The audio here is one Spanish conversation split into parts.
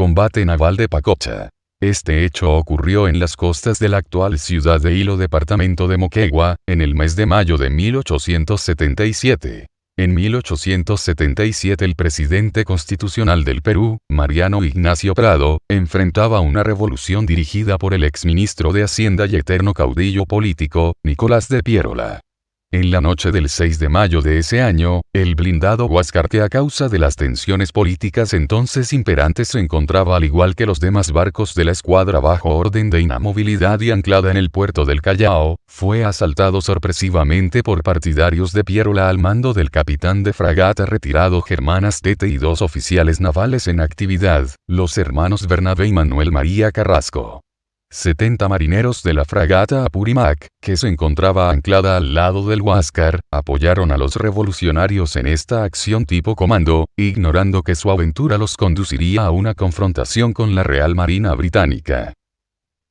Combate naval de Pacocha. Este hecho ocurrió en las costas de la actual ciudad de Hilo, departamento de Moquegua, en el mes de mayo de 1877. En 1877 el presidente constitucional del Perú, Mariano Ignacio Prado, enfrentaba una revolución dirigida por el exministro de Hacienda y eterno caudillo político, Nicolás de Piérola. En la noche del 6 de mayo de ese año, el blindado Huáscar, que a causa de las tensiones políticas entonces imperantes se encontraba al igual que los demás barcos de la escuadra bajo orden de inamovilidad y anclada en el puerto del Callao, fue asaltado sorpresivamente por partidarios de Piérola al mando del capitán de fragata retirado Germán Astete y dos oficiales navales en actividad, los hermanos Bernabé y Manuel María Carrasco. 70 marineros de la fragata Apurímac, que se encontraba anclada al lado del Huáscar, apoyaron a los revolucionarios en esta acción tipo comando, ignorando que su aventura los conduciría a una confrontación con la Real Marina Británica.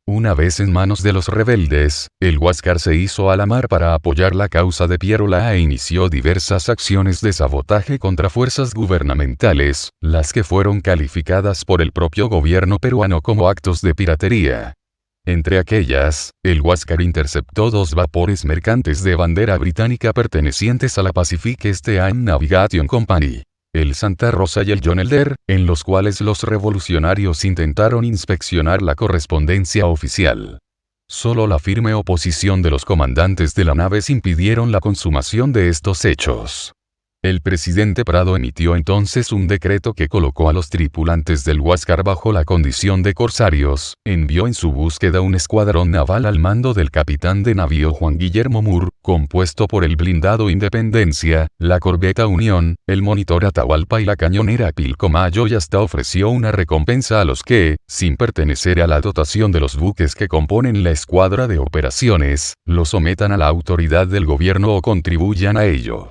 Una vez en manos de los rebeldes, el Huáscar se hizo a la mar para apoyar la causa de Piérola e inició diversas acciones de sabotaje contra fuerzas gubernamentales, las que fueron calificadas por el propio gobierno peruano como actos de piratería. Entre aquellas, el Huáscar interceptó dos vapores mercantes de bandera británica pertenecientes a la Pacific Eastern Navigation Company, el Santa Rosa y el John Elder, en los cuales los revolucionarios intentaron inspeccionar la correspondencia oficial. Solo la firme oposición de los comandantes de las naves impidieron la consumación de estos hechos. El presidente Prado emitió entonces un decreto que colocó a los tripulantes del Huáscar bajo la condición de corsarios, envió en su búsqueda un escuadrón naval al mando del capitán de navío Juan Guillermo Moore, compuesto por el blindado Independencia, la corbeta Unión, el monitor Atahualpa y la cañonera Pilcomayo, y hasta ofreció una recompensa a los que, sin pertenecer a la dotación de los buques que componen la escuadra de operaciones, lo sometan a la autoridad del gobierno o contribuyan a ello.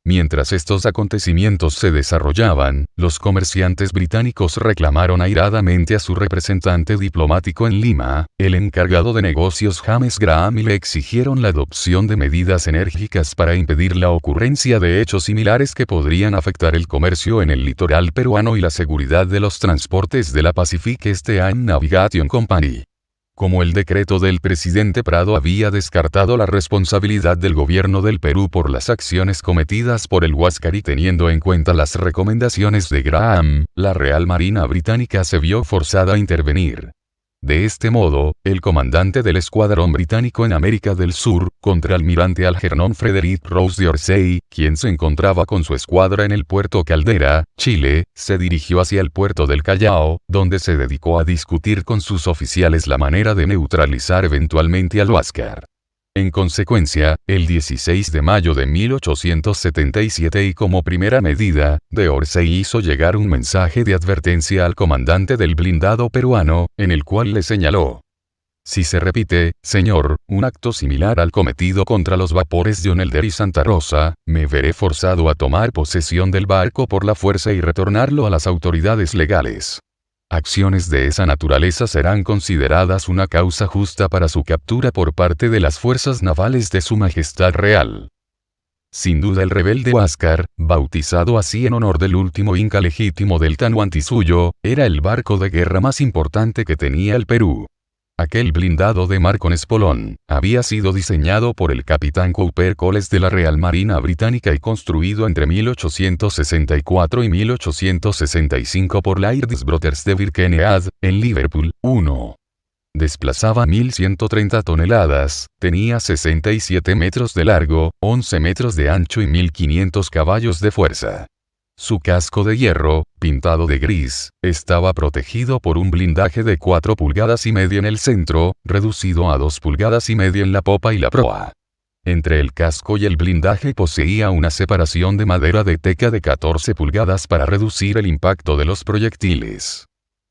Mientras estos acontecimientos se desarrollaban, los comerciantes británicos reclamaron airadamente a su representante diplomático en Lima, el encargado de negocios James Graham, y le exigieron la adopción de medidas enérgicas para impedir la ocurrencia de hechos similares que podrían afectar el comercio en el litoral peruano y la seguridad de los transportes de la Pacific Eastern Navigation Company. Como el decreto del presidente Prado había descartado la responsabilidad del gobierno del Perú por las acciones cometidas por el Huáscar y teniendo en cuenta las recomendaciones de Graham, la Real Marina Británica se vio forzada a intervenir. De este modo, el comandante del escuadrón británico en América del Sur, contraalmirante Algernon Frederick Rose de Orsay, quien se encontraba con su escuadra en el puerto Caldera, Chile, se dirigió hacia el puerto del Callao, donde se dedicó a discutir con sus oficiales la manera de neutralizar eventualmente al Huáscar. En consecuencia, el 16 de mayo de 1877 y como primera medida, de Orsay hizo llegar un mensaje de advertencia al comandante del blindado peruano, en el cual le señaló: si se repite, señor, un acto similar al cometido contra los vapores John Elder y Santa Rosa, me veré forzado a tomar posesión del barco por la fuerza y retornarlo a las autoridades legales. Acciones de esa naturaleza serán consideradas una causa justa para su captura por parte de las fuerzas navales de Su Majestad Real. Sin duda el rebelde Huáscar, bautizado así en honor del último inca legítimo del Tahuantinsuyo, era el barco de guerra más importante que tenía el Perú. Aquel blindado de mar con espolón, había sido diseñado por el capitán Cooper Coles de la Real Marina Británica y construido entre 1864 y 1865 por la Irish Brothers de Birkenhead, en Liverpool. 1. Desplazaba 1.130 toneladas, tenía 67 metros de largo, 11 metros de ancho y 1.500 caballos de fuerza. Su casco de hierro, pintado de gris, estaba protegido por un blindaje de 4,5 pulgadas en el centro, reducido a 2,5 pulgadas en la popa y la proa. Entre el casco y el blindaje poseía una separación de madera de teca de 14 pulgadas para reducir el impacto de los proyectiles.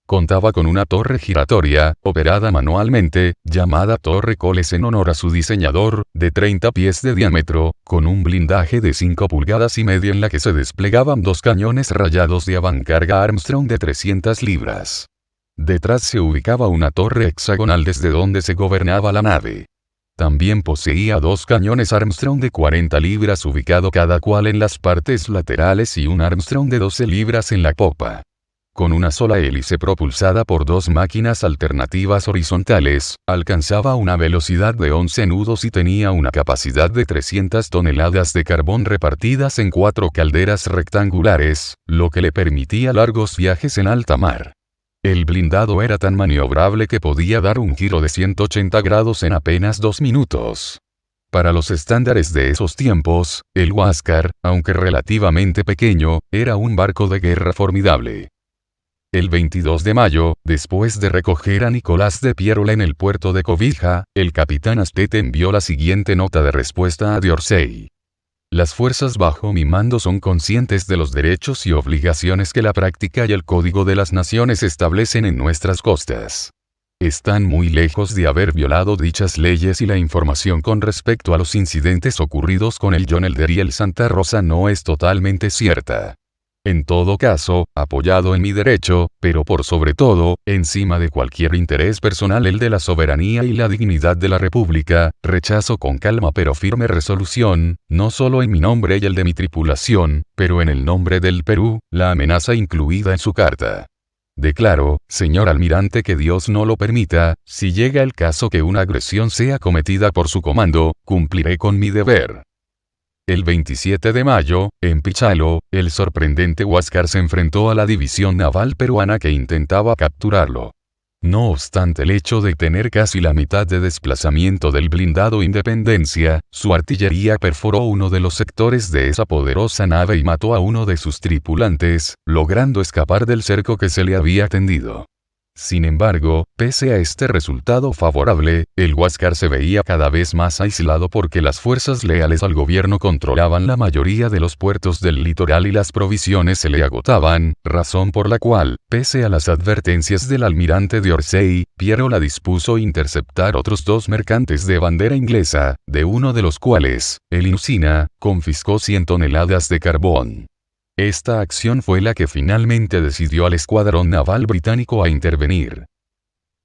Contaba con una torre giratoria, operada manualmente, llamada Torre Coles en honor a su diseñador, de 30 pies de diámetro, con un blindaje de 5,5 pulgadas en la que se desplegaban dos cañones rayados de avancarga Armstrong de 300 libras. Detrás se ubicaba una torre hexagonal desde donde se gobernaba la nave. También poseía dos cañones Armstrong de 40 libras ubicado cada cual en las partes laterales y un Armstrong de 12 libras en la popa. Con una sola hélice propulsada por dos máquinas alternativas horizontales, alcanzaba una velocidad de 11 nudos y tenía una capacidad de 300 toneladas de carbón repartidas en 4 calderas rectangulares, lo que le permitía largos viajes en alta mar. El blindado era tan maniobrable que podía dar un giro de 180 grados en apenas 2 minutos. Para los estándares de esos tiempos, el Huáscar, aunque relativamente pequeño, era un barco de guerra formidable. El 22 de mayo, después de recoger a Nicolás de Pierola en el puerto de Cobija, el capitán Astete envió la siguiente nota de respuesta a d'Orsay. Las fuerzas bajo mi mando son conscientes de los derechos y obligaciones que la práctica y el Código de las Naciones establecen en nuestras costas. Están muy lejos de haber violado dichas leyes y la información con respecto a los incidentes ocurridos con el John Elder y el Santa Rosa no es totalmente cierta. En todo caso, apoyado en mi derecho, pero por sobre todo, encima de cualquier interés personal el de la soberanía y la dignidad de la República, rechazo con calma pero firme resolución, no solo en mi nombre y el de mi tripulación, pero en el nombre del Perú, la amenaza incluida en su carta. Declaro, señor almirante, que Dios no lo permita, si llega el caso que una agresión sea cometida por su comando, cumpliré con mi deber. El 27 de mayo, en Pichalo, el sorprendente Huáscar se enfrentó a la división naval peruana que intentaba capturarlo. No obstante el hecho de tener casi la mitad de desplazamiento del blindado Independencia, su artillería perforó uno de los sectores de esa poderosa nave y mató a uno de sus tripulantes, logrando escapar del cerco que se le había tendido. Sin embargo, pese a este resultado favorable, el Huáscar se veía cada vez más aislado porque las fuerzas leales al gobierno controlaban la mayoría de los puertos del litoral y las provisiones se le agotaban, razón por la cual, pese a las advertencias del almirante d'Orsay, Pierola dispuso interceptar otros 2 mercantes de bandera inglesa, de uno de los cuales, el Inusina, confiscó 100 toneladas de carbón. Esta acción fue la que finalmente decidió al escuadrón naval británico a intervenir.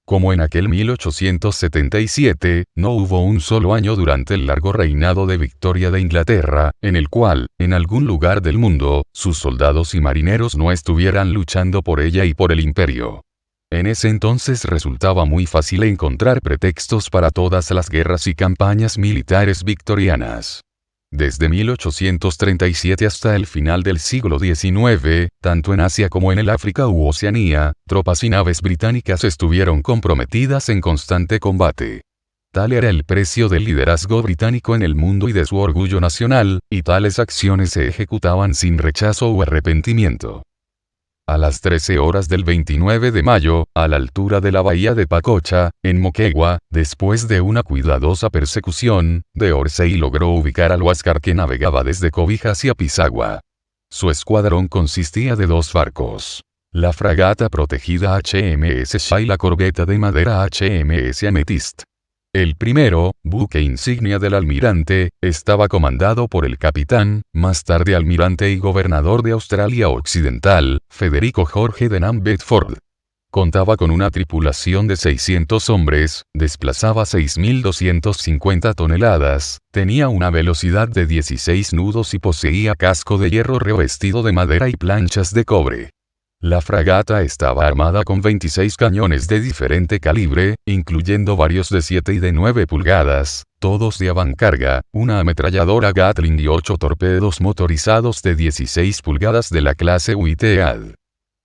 Como en aquel 1877, no hubo un solo año durante el largo reinado de Victoria de Inglaterra, en el cual, en algún lugar del mundo, sus soldados y marineros no estuvieran luchando por ella y por el imperio. En ese entonces resultaba muy fácil encontrar pretextos para todas las guerras y campañas militares victorianas. Desde 1837 hasta el final del siglo XIX, tanto en Asia como en el África u Oceanía, tropas y naves británicas estuvieron comprometidas en constante combate. Tal era el precio del liderazgo británico en el mundo y de su orgullo nacional, y tales acciones se ejecutaban sin rechazo o arrepentimiento. A las 13 horas del 29 de mayo, a la altura de la bahía de Pacocha, en Moquegua, después de una cuidadosa persecución, d'Orsay logró ubicar al Huáscar que navegaba desde Cobija hacia Pisagua. Su escuadrón consistía de 2 barcos. La fragata protegida HMS Shah y la corbeta de madera HMS Amethyst. El primero, buque insignia del almirante, estaba comandado por el capitán, más tarde almirante y gobernador de Australia Occidental, Federico Jorge Denham Bedford. Contaba con una tripulación de 600 hombres, desplazaba 6.250 toneladas, tenía una velocidad de 16 nudos y poseía casco de hierro revestido de madera y planchas de cobre. La fragata estaba armada con 26 cañones de diferente calibre, incluyendo varios de 7 y de 9 pulgadas, todos de avancarga, una ametralladora Gatling y 8 torpedos motorizados de 16 pulgadas de la clase Witead.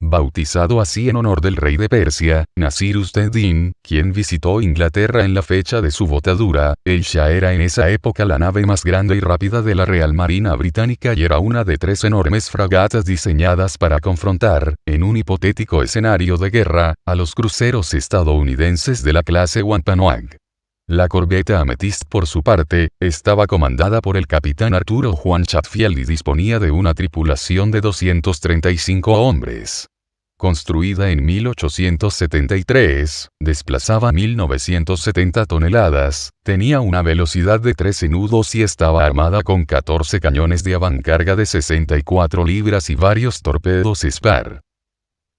Bautizado así en honor del rey de Persia, Nasir-ud-Din, quien visitó Inglaterra en la fecha de su botadura, el Shah era en esa época la nave más grande y rápida de la Real Marina Británica y era una de 3 enormes fragatas diseñadas para confrontar, en un hipotético escenario de guerra, a los cruceros estadounidenses de la clase Wampanoag. La corbeta Amethyst, por su parte, estaba comandada por el capitán Arturo Juan Chatfield y disponía de una tripulación de 235 hombres. Construida en 1873, desplazaba 1.970 toneladas, tenía una velocidad de 13 nudos y estaba armada con 14 cañones de avancarga de 64 libras y varios torpedos Spar.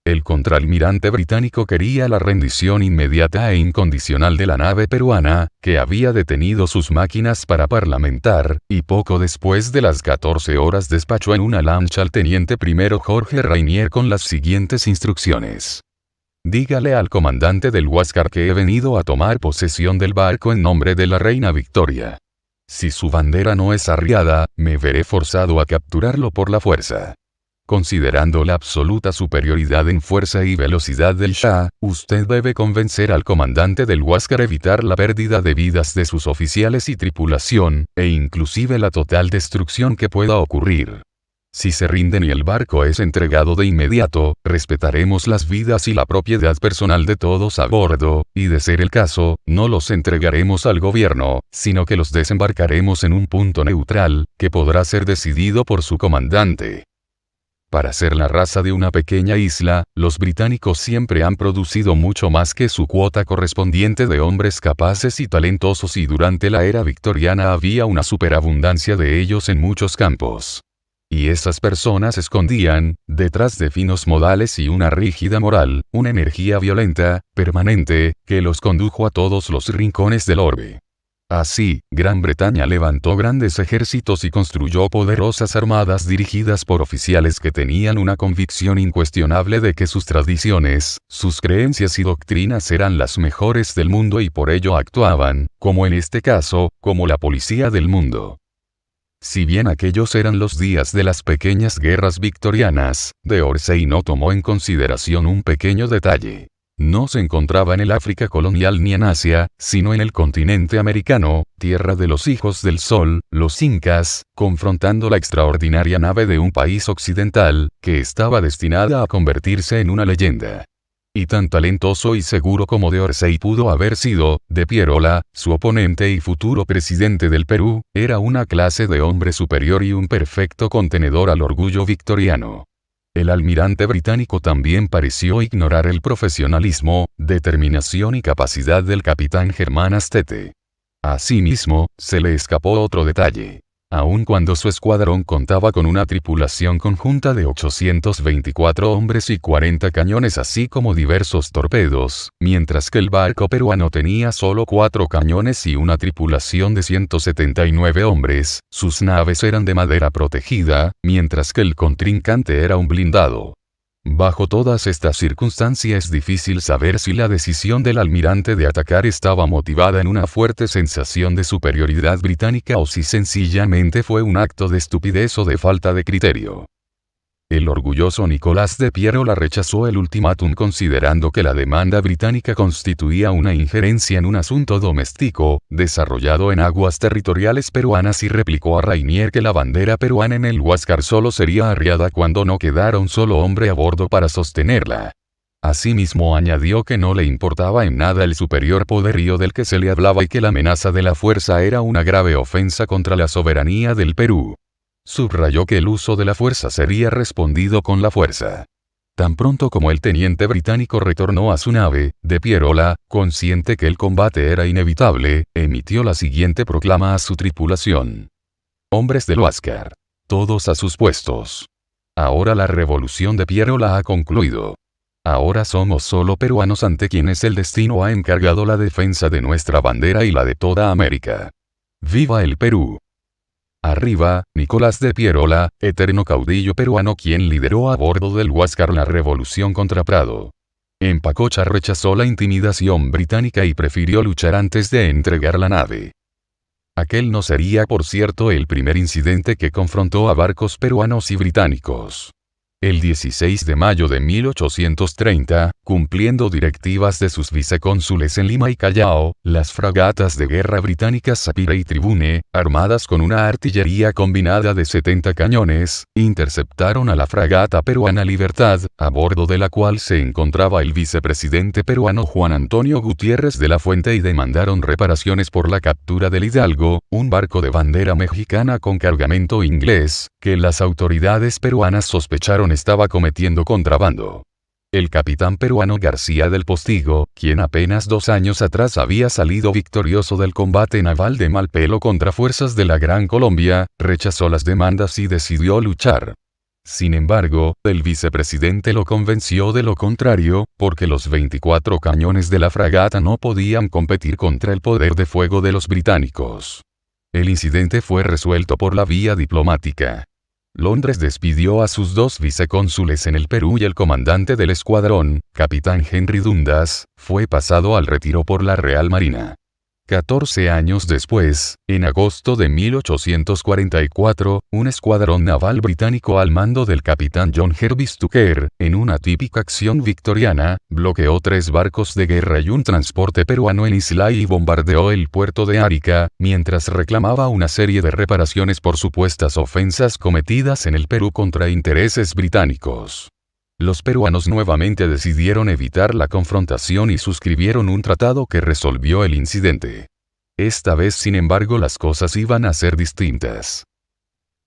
El contraalmirante británico quería la rendición inmediata e incondicional de la nave peruana, que había detenido sus máquinas para parlamentar, y poco después de las 14 horas despachó en una lancha al teniente primero Jorge Rainier con las siguientes instrucciones. Dígale al comandante del Huáscar que he venido a tomar posesión del barco en nombre de la reina Victoria. Si su bandera no es arriada, me veré forzado a capturarlo por la fuerza. Considerando la absoluta superioridad en fuerza y velocidad del Shah, usted debe convencer al comandante del Huáscar a evitar la pérdida de vidas de sus oficiales y tripulación, e inclusive la total destrucción que pueda ocurrir. Si se rinden y el barco es entregado de inmediato, respetaremos las vidas y la propiedad personal de todos a bordo, y de ser el caso, no los entregaremos al gobierno, sino que los desembarcaremos en un punto neutral, que podrá ser decidido por su comandante. Para ser la raza de una pequeña isla, los británicos siempre han producido mucho más que su cuota correspondiente de hombres capaces y talentosos, y durante la era victoriana había una superabundancia de ellos en muchos campos. Y esas personas escondían, detrás de finos modales y una rígida moral, una energía violenta, permanente, que los condujo a todos los rincones del orbe. Así, Gran Bretaña levantó grandes ejércitos y construyó poderosas armadas dirigidas por oficiales que tenían una convicción incuestionable de que sus tradiciones, sus creencias y doctrinas eran las mejores del mundo, y por ello actuaban, como en este caso, como la policía del mundo. Si bien aquellos eran los días de las pequeñas guerras victorianas, D'Orsay no tomó en consideración un pequeño detalle. No se encontraba en el África colonial ni en Asia, sino en el continente americano, tierra de los hijos del sol, los incas, confrontando la extraordinaria nave de un país occidental, que estaba destinada a convertirse en una leyenda. Y tan talentoso y seguro como D'Orsay pudo haber sido, de Pierola, su oponente y futuro presidente del Perú, era una clase de hombre superior y un perfecto contenedor al orgullo victoriano. El almirante británico también pareció ignorar el profesionalismo, determinación y capacidad del capitán Germán Astete. Asimismo, se le escapó otro detalle. Aun cuando su escuadrón contaba con una tripulación conjunta de 824 hombres y 40 cañones, así como diversos torpedos, mientras que el barco peruano tenía solo 4 cañones y una tripulación de 179 hombres, sus naves eran de madera protegida, mientras que el contrincante era un blindado. Bajo todas estas circunstancias es difícil saber si la decisión del almirante de atacar estaba motivada en una fuerte sensación de superioridad británica o si sencillamente fue un acto de estupidez o de falta de criterio. El orgulloso Nicolás de Pierola rechazó el ultimátum considerando que la demanda británica constituía una injerencia en un asunto doméstico, desarrollado en aguas territoriales peruanas, y replicó a Rainier que la bandera peruana en el Huáscar solo sería arriada cuando no quedara un solo hombre a bordo para sostenerla. Asimismo añadió que no le importaba en nada el superior poderío del que se le hablaba y que la amenaza de la fuerza era una grave ofensa contra la soberanía del Perú. Subrayó que el uso de la fuerza sería respondido con la fuerza. Tan pronto como el teniente británico retornó a su nave, de Pierola, consciente que el combate era inevitable, emitió la siguiente proclama a su tripulación. Hombres del Huáscar, todos a sus puestos. Ahora la revolución de Pierola ha concluido. Ahora somos solo peruanos ante quienes el destino ha encargado la defensa de nuestra bandera y la de toda América. ¡Viva el Perú! Arriba, Nicolás de Pierola, eterno caudillo peruano quien lideró a bordo del Huáscar la revolución contra Prado. En Pacocha rechazó la intimidación británica y prefirió luchar antes de entregar la nave. Aquel no sería, por cierto, el primer incidente que confrontó a barcos peruanos y británicos. El 16 de mayo de 1830, cumpliendo directivas de sus vicecónsules en Lima y Callao, las fragatas de guerra británicas Sapphire y Tribune, armadas con una artillería combinada de 70 cañones, interceptaron a la fragata peruana Libertad, a bordo de la cual se encontraba el vicepresidente peruano Juan Antonio Gutiérrez de la Fuente, y demandaron reparaciones por la captura del Hidalgo, un barco de bandera mexicana con cargamento inglés, que las autoridades peruanas sospecharon estaba cometiendo contrabando. El capitán peruano García del Postigo, quien apenas 2 años atrás había salido victorioso del combate naval de Malpelo contra fuerzas de la Gran Colombia, rechazó las demandas y decidió luchar. Sin embargo, el vicepresidente lo convenció de lo contrario, porque los 24 cañones de la fragata no podían competir contra el poder de fuego de los británicos. El incidente fue resuelto por la vía diplomática. Londres despidió a sus 2 vicecónsules en el Perú y el comandante del escuadrón, capitán Henry Dundas, fue pasado al retiro por la Real Marina. 14 años después, en agosto de 1844, un escuadrón naval británico al mando del capitán John Jervis Tucker, en una típica acción victoriana, bloqueó 3 barcos de guerra y un transporte peruano en Islay y bombardeó el puerto de Arica, mientras reclamaba una serie de reparaciones por supuestas ofensas cometidas en el Perú contra intereses británicos. Los peruanos nuevamente decidieron evitar la confrontación y suscribieron un tratado que resolvió el incidente. Esta vez, sin embargo, las cosas iban a ser distintas.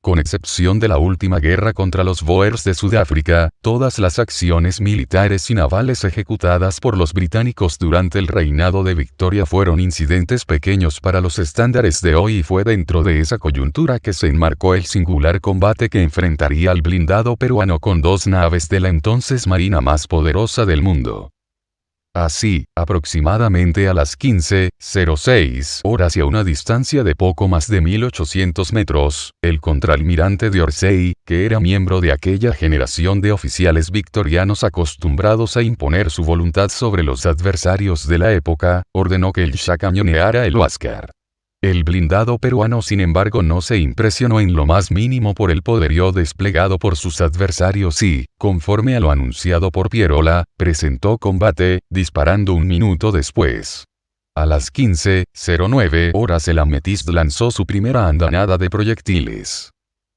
Con excepción de la última guerra contra los Boers de Sudáfrica, todas las acciones militares y navales ejecutadas por los británicos durante el reinado de Victoria fueron incidentes pequeños para los estándares de hoy, y fue dentro de esa coyuntura que se enmarcó el singular combate que enfrentaría al blindado peruano con 2 naves de la entonces marina más poderosa del mundo. Así, aproximadamente a las 15:06 horas y a una distancia de poco más de 1800 metros, el contraalmirante d'Orsay, que era miembro de aquella generación de oficiales victorianos acostumbrados a imponer su voluntad sobre los adversarios de la época, ordenó que el Shah cañoneara el Huáscar. El blindado peruano, sin embargo, no se impresionó en lo más mínimo por el poderío desplegado por sus adversarios y, conforme a lo anunciado por Pierola, presentó combate, disparando 1 minuto después. A las 15:09 horas el Amethyst lanzó su primera andanada de proyectiles.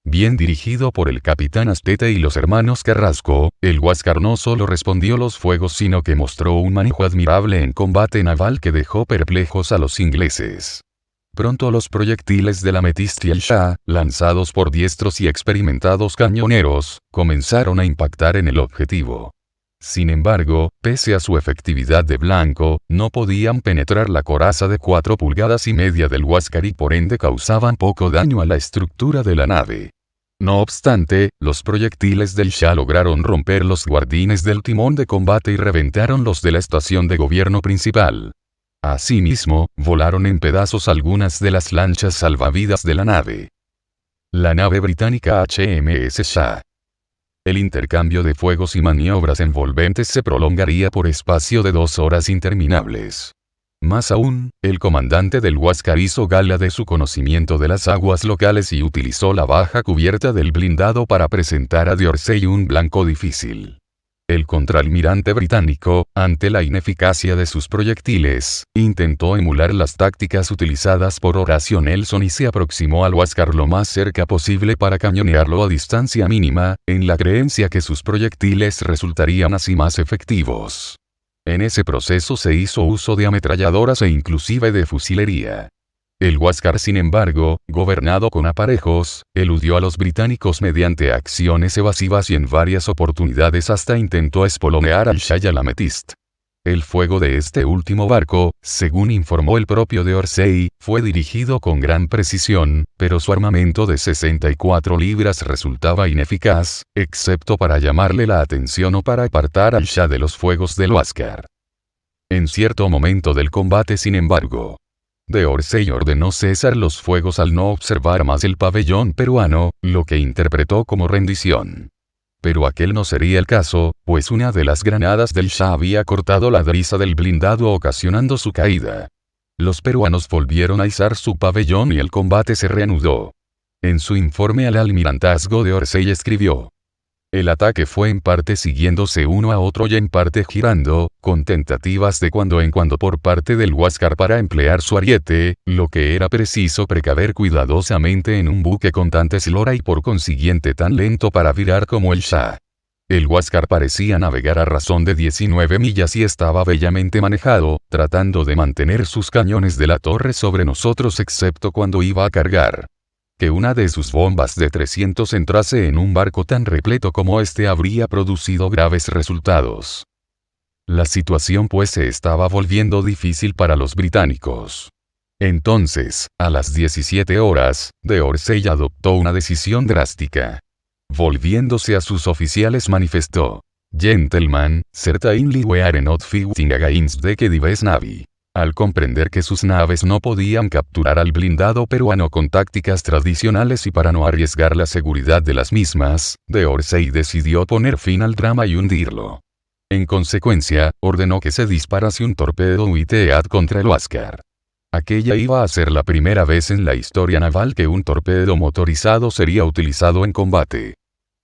Bien dirigido por el capitán Astete y los hermanos Carrasco, el Huáscar no solo respondió los fuegos, sino que mostró un manejo admirable en combate naval que dejó perplejos a los ingleses. Pronto los proyectiles del Amethyst y el Shah, lanzados por diestros y experimentados cañoneros, comenzaron a impactar en el objetivo. Sin embargo, pese a su efectividad de blanco, no podían penetrar la coraza de 4,5 pulgadas del Huáscar y por ende causaban poco daño a la estructura de la nave. No obstante, los proyectiles del Shah lograron romper los guardines del timón de combate y reventaron los de la estación de gobierno principal. Asimismo, volaron en pedazos algunas de las lanchas salvavidas de la nave. La nave británica HMS Shah. El intercambio de fuegos y maniobras envolventes se prolongaría por espacio de 2 horas interminables. Más aún, el comandante del Huáscar hizo gala de su conocimiento de las aguas locales y utilizó la baja cubierta del blindado para presentar a d'Orsay un blanco difícil. El contraalmirante británico, ante la ineficacia de sus proyectiles, intentó emular las tácticas utilizadas por Horatio Nelson y se aproximó al Huáscar lo más cerca posible para cañonearlo a distancia mínima, en la creencia que sus proyectiles resultarían así más efectivos. En ese proceso se hizo uso de ametralladoras e inclusive de fusilería. El Huáscar, sin embargo, gobernado con aparejos, eludió a los británicos mediante acciones evasivas y en varias oportunidades hasta intentó espolonear al Shah y al Amethyst. El fuego de este último barco, según informó el propio d'Orsay, fue dirigido con gran precisión, pero su armamento de 64 libras resultaba ineficaz, excepto para llamarle la atención o para apartar al Shah de los fuegos del Huáscar. En cierto momento del combate, sin embargo, d'Orsay ordenó cesar los fuegos al no observar más el pabellón peruano, lo que interpretó como rendición. Pero aquel no sería el caso, pues una de las granadas del Shah había cortado la drisa del blindado ocasionando su caída. Los peruanos volvieron a izar su pabellón y el combate se reanudó. En su informe al almirantazgo, d'Orsay escribió: el ataque fue en parte siguiéndose uno a otro y en parte girando, con tentativas de cuando en cuando por parte del Huáscar para emplear su ariete, lo que era preciso precaver cuidadosamente en un buque con tanta eslora y por consiguiente tan lento para virar como el Shah. El Huáscar parecía navegar a razón de 19 millas y estaba bellamente manejado, tratando de mantener sus cañones de la torre sobre nosotros excepto cuando iba a cargar. Que una de sus bombas de 300 entrase en un barco tan repleto como este habría producido graves resultados. La situación pues se estaba volviendo difícil para los británicos. Entonces, a las 17 horas, d'Orsay adoptó una decisión drástica. Volviéndose a sus oficiales manifestó: Gentlemen, certainly we are not fighting against the Kedivese Navy. Al comprender que sus naves no podían capturar al blindado peruano con tácticas tradicionales y para no arriesgar la seguridad de las mismas, d'Orsay decidió poner fin al drama y hundirlo. En consecuencia, ordenó que se disparase un torpedo UITEAD contra el Huáscar. Aquella iba a ser la primera vez en la historia naval que un torpedo motorizado sería utilizado en combate.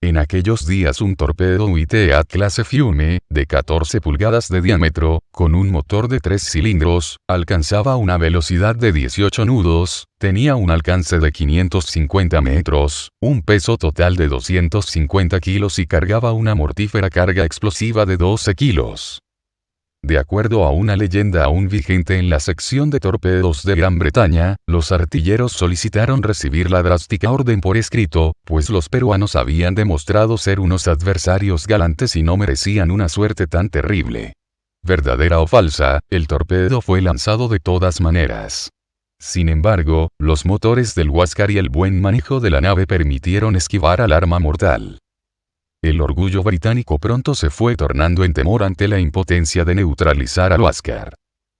En aquellos días un torpedo UITEAD clase Fiume, de 14 pulgadas de diámetro, con un motor de 3 cilindros, alcanzaba una velocidad de 18 nudos, tenía un alcance de 550 metros, un peso total de 250 kilos y cargaba una mortífera carga explosiva de 12 kilos. De acuerdo a una leyenda aún vigente en la sección de torpedos de Gran Bretaña, los artilleros solicitaron recibir la drástica orden por escrito, pues los peruanos habían demostrado ser unos adversarios galantes y no merecían una suerte tan terrible. Verdadera o falsa, el torpedo fue lanzado de todas maneras. Sin embargo, los motores del Huáscar y el buen manejo de la nave permitieron esquivar al arma mortal. El orgullo británico pronto se fue tornando en temor ante la impotencia de neutralizar al Huáscar.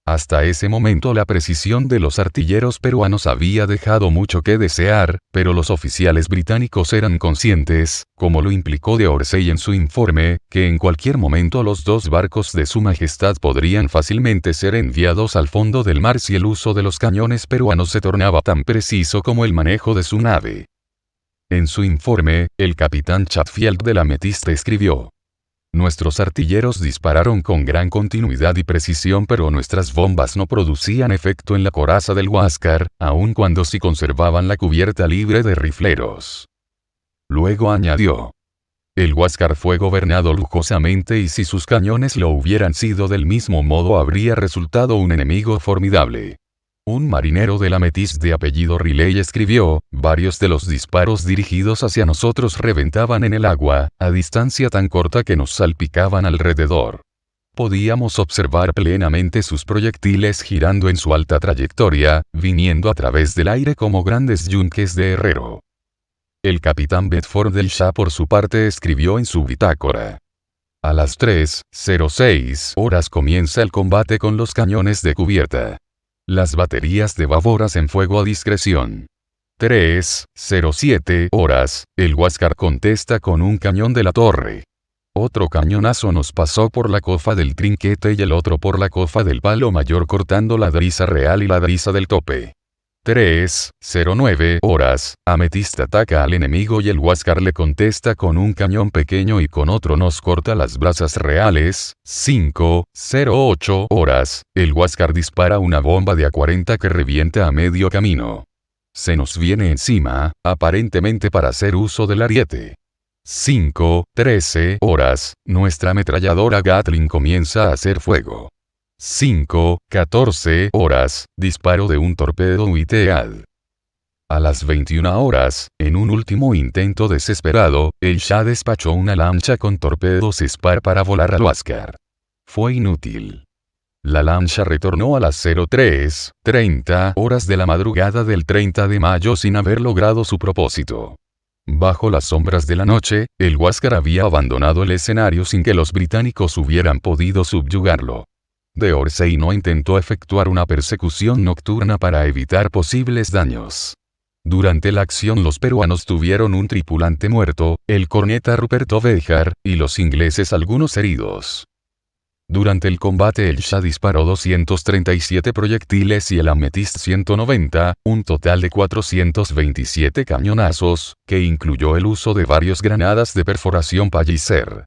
Hasta ese momento la precisión de los artilleros peruanos había dejado mucho que desear, pero los oficiales británicos eran conscientes, como lo implicó d'Orsay en su informe, que en cualquier momento los dos barcos de Su Majestad podrían fácilmente ser enviados al fondo del mar si el uso de los cañones peruanos se tornaba tan preciso como el manejo de su nave. En su informe, el capitán Chatfield de la Amethyst escribió: Nuestros artilleros dispararon con gran continuidad y precisión, pero nuestras bombas no producían efecto en la coraza del Huáscar, aun cuando sí conservaban la cubierta libre de rifleros. Luego añadió: El Huáscar fue gobernado lujosamente y si sus cañones lo hubieran sido del mismo modo habría resultado un enemigo formidable. Un marinero de la Amethyst de apellido Riley escribió: varios de los disparos dirigidos hacia nosotros reventaban en el agua, a distancia tan corta que nos salpicaban alrededor. Podíamos observar plenamente sus proyectiles girando en su alta trayectoria, viniendo a través del aire como grandes yunques de herrero. El capitán Bedford del Shah por su parte escribió en su bitácora: A las 3:06 horas comienza el combate con los cañones de cubierta. Las baterías de babor hacen fuego a discreción. 3:07 horas, el Huáscar contesta con un cañón de la torre. Otro cañonazo nos pasó por la cofa del trinquete y el otro por la cofa del palo mayor cortando la driza real y la driza del tope. 3:09 horas, Amethyst ataca al enemigo y el Huáscar le contesta con un cañón pequeño y con otro nos corta las brazas reales. 5:08 horas, el Huáscar dispara una bomba de A-40 que revienta a medio camino. Se nos viene encima, aparentemente para hacer uso del ariete. 5:13 horas, nuestra ametralladora Gatling comienza a hacer fuego. 5:14 horas, disparo de un torpedo UITEAD. A las 21 horas, en un último intento desesperado, el Shah despachó una lancha con torpedos Spar para volar al Huáscar. Fue inútil. La lancha retornó a las 03:30 horas de la madrugada del 30 de mayo sin haber logrado su propósito. Bajo las sombras de la noche, el Huáscar había abandonado el escenario sin que los británicos hubieran podido subyugarlo. D'Orsay no intentó efectuar una persecución nocturna para evitar posibles daños. Durante la acción los peruanos tuvieron un tripulante muerto, el corneta Ruperto Bejar, y los ingleses algunos heridos. Durante el combate el Shah disparó 237 proyectiles y el Amethyst 190, un total de 427 cañonazos, que incluyó el uso de varias granadas de perforación Palliser.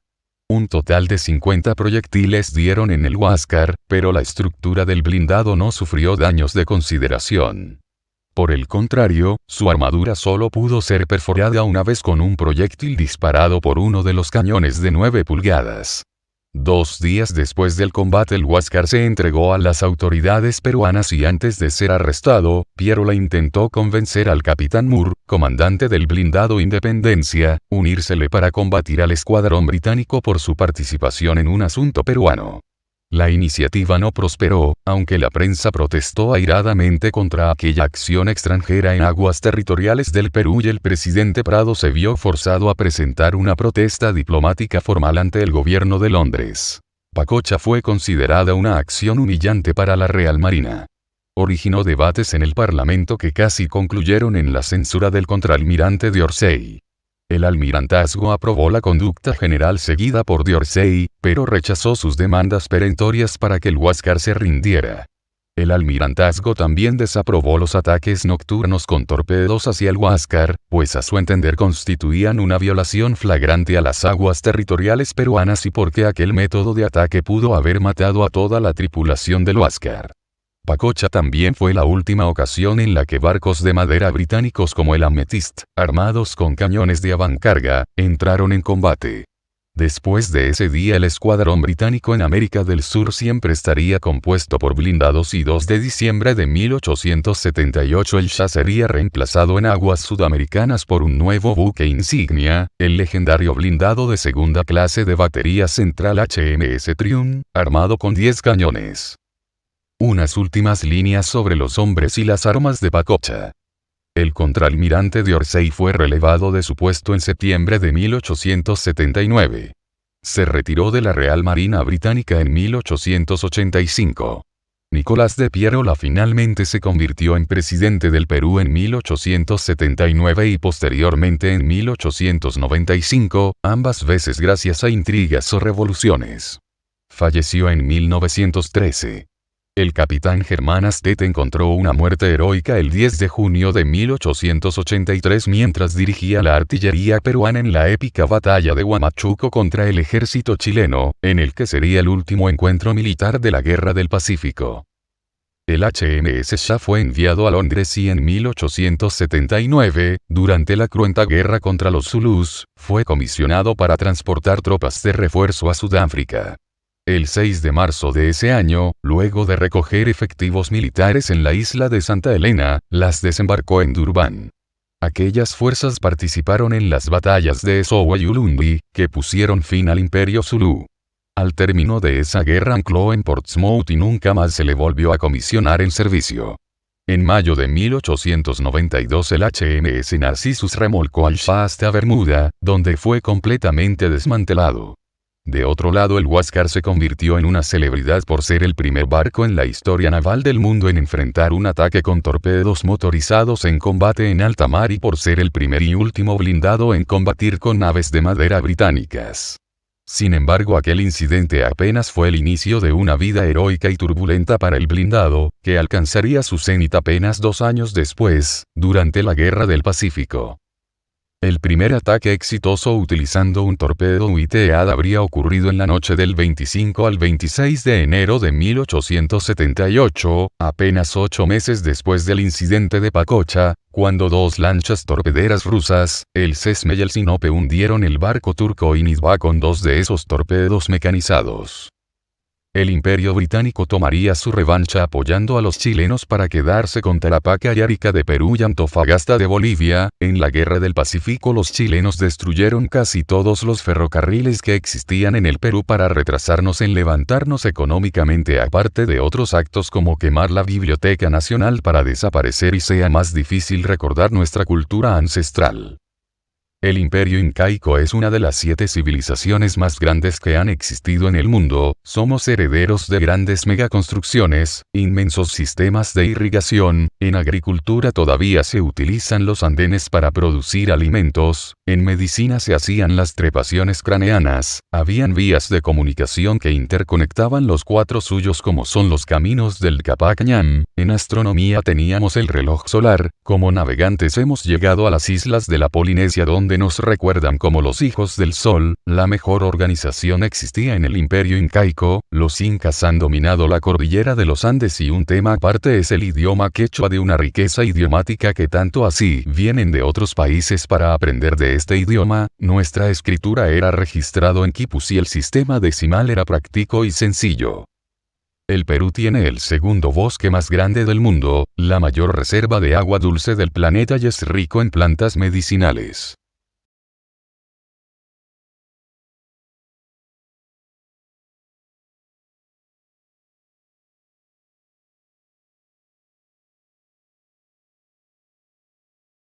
Un total de 50 proyectiles dieron en el Huáscar, pero la estructura del blindado no sufrió daños de consideración. Por el contrario, su armadura solo pudo ser perforada una vez con un proyectil disparado por uno de los cañones de 9 pulgadas. 2 días después del combate el Huáscar se entregó a las autoridades peruanas y antes de ser arrestado, Pierola intentó convencer al capitán Moore, comandante del blindado Independencia, unírsele para combatir al escuadrón británico por su participación en un asunto peruano. La iniciativa no prosperó, aunque la prensa protestó airadamente contra aquella acción extranjera en aguas territoriales del Perú y el presidente Prado se vio forzado a presentar una protesta diplomática formal ante el gobierno de Londres. Pacocha fue considerada una acción humillante para la Real Marina. Originó debates en el Parlamento que casi concluyeron en la censura del contraalmirante d'Orsay. El almirantazgo aprobó la conducta general seguida por d'Orsay, pero rechazó sus demandas perentorias para que el Huáscar se rindiera. El almirantazgo también desaprobó los ataques nocturnos con torpedos hacia el Huáscar, pues a su entender constituían una violación flagrante a las aguas territoriales peruanas y porque aquel método de ataque pudo haber matado a toda la tripulación del Huáscar. Pacocha también fue la última ocasión en la que barcos de madera británicos como el Amethyst, armados con cañones de avancarga, entraron en combate. Después de ese día el escuadrón británico en América del Sur siempre estaría compuesto por blindados y 2 de diciembre de 1878 el Shah sería reemplazado en aguas sudamericanas por un nuevo buque insignia, el legendario blindado de segunda clase de batería central HMS Triumph, armado con 10 cañones. Unas últimas líneas sobre los hombres y las armas de Pacocha. El contraalmirante d'Orsay fue relevado de su puesto en septiembre de 1879. Se retiró de la Real Marina Británica en 1885. Nicolás de Pierola finalmente se convirtió en presidente del Perú en 1879 y posteriormente en 1895, ambas veces gracias a intrigas o revoluciones. Falleció en 1913. El capitán Germán Astete encontró una muerte heroica el 10 de junio de 1883 mientras dirigía la artillería peruana en la épica batalla de Huamachuco contra el ejército chileno, en el que sería el último encuentro militar de la Guerra del Pacífico. El HMS Shah fue enviado a Londres y en 1879, durante la cruenta guerra contra los Zulús, fue comisionado para transportar tropas de refuerzo a Sudáfrica. El 6 de marzo de ese año, luego de recoger efectivos militares en la isla de Santa Elena, las desembarcó en Durban. Aquellas fuerzas participaron en las batallas de Esowa y Ulundi, que pusieron fin al Imperio Zulú. Al término de esa guerra ancló en Portsmouth y nunca más se le volvió a comisionar en servicio. En mayo de 1892 el HMS Narcissus remolcó al Shah hasta Bermuda, donde fue completamente desmantelado. De otro lado el Huáscar se convirtió en una celebridad por ser el primer barco en la historia naval del mundo en enfrentar un ataque con torpedos motorizados en combate en alta mar y por ser el primer y último blindado en combatir con naves de madera británicas. Sin embargo, aquel incidente apenas fue el inicio de una vida heroica y turbulenta para el blindado, que alcanzaría su cenit apenas 2 años después, durante la Guerra del Pacífico. El primer ataque exitoso utilizando un torpedo UITEAD habría ocurrido en la noche del 25 al 26 de enero de 1878, apenas 8 meses después del incidente de Pacocha, cuando 2 lanchas torpederas rusas, el Sesme y el Sinope hundieron el barco turco Inizba con 2 de esos torpedos mecanizados. El Imperio Británico tomaría su revancha apoyando a los chilenos para quedarse con Tarapacá y Arica de Perú y Antofagasta de Bolivia. En la Guerra del Pacífico los chilenos destruyeron casi todos los ferrocarriles que existían en el Perú para retrasarnos en levantarnos económicamente, aparte de otros actos como quemar la Biblioteca Nacional para desaparecer y sea más difícil recordar nuestra cultura ancestral. El Imperio Incaico es una de las 7 civilizaciones más grandes que han existido en el mundo. Somos herederos de grandes megaconstrucciones, inmensos sistemas de irrigación, en agricultura todavía se utilizan los andenes para producir alimentos, en medicina se hacían las trepaciones craneanas, habían vías de comunicación que interconectaban los 4 suyos como son los caminos del Capac Ñam, en astronomía teníamos el reloj solar, como navegantes hemos llegado a las islas de la Polinesia donde nos recuerdan como los hijos del sol. La mejor organización existía en el Imperio Incaico, los incas han dominado la cordillera de los Andes y un tema aparte es el idioma quechua de una riqueza idiomática que tanto así vienen de otros países para aprender de este idioma. Nuestra escritura era registrado en quipus y el sistema decimal era práctico y sencillo. El Perú tiene el segundo bosque más grande del mundo, la mayor reserva de agua dulce del planeta y es rico en plantas medicinales.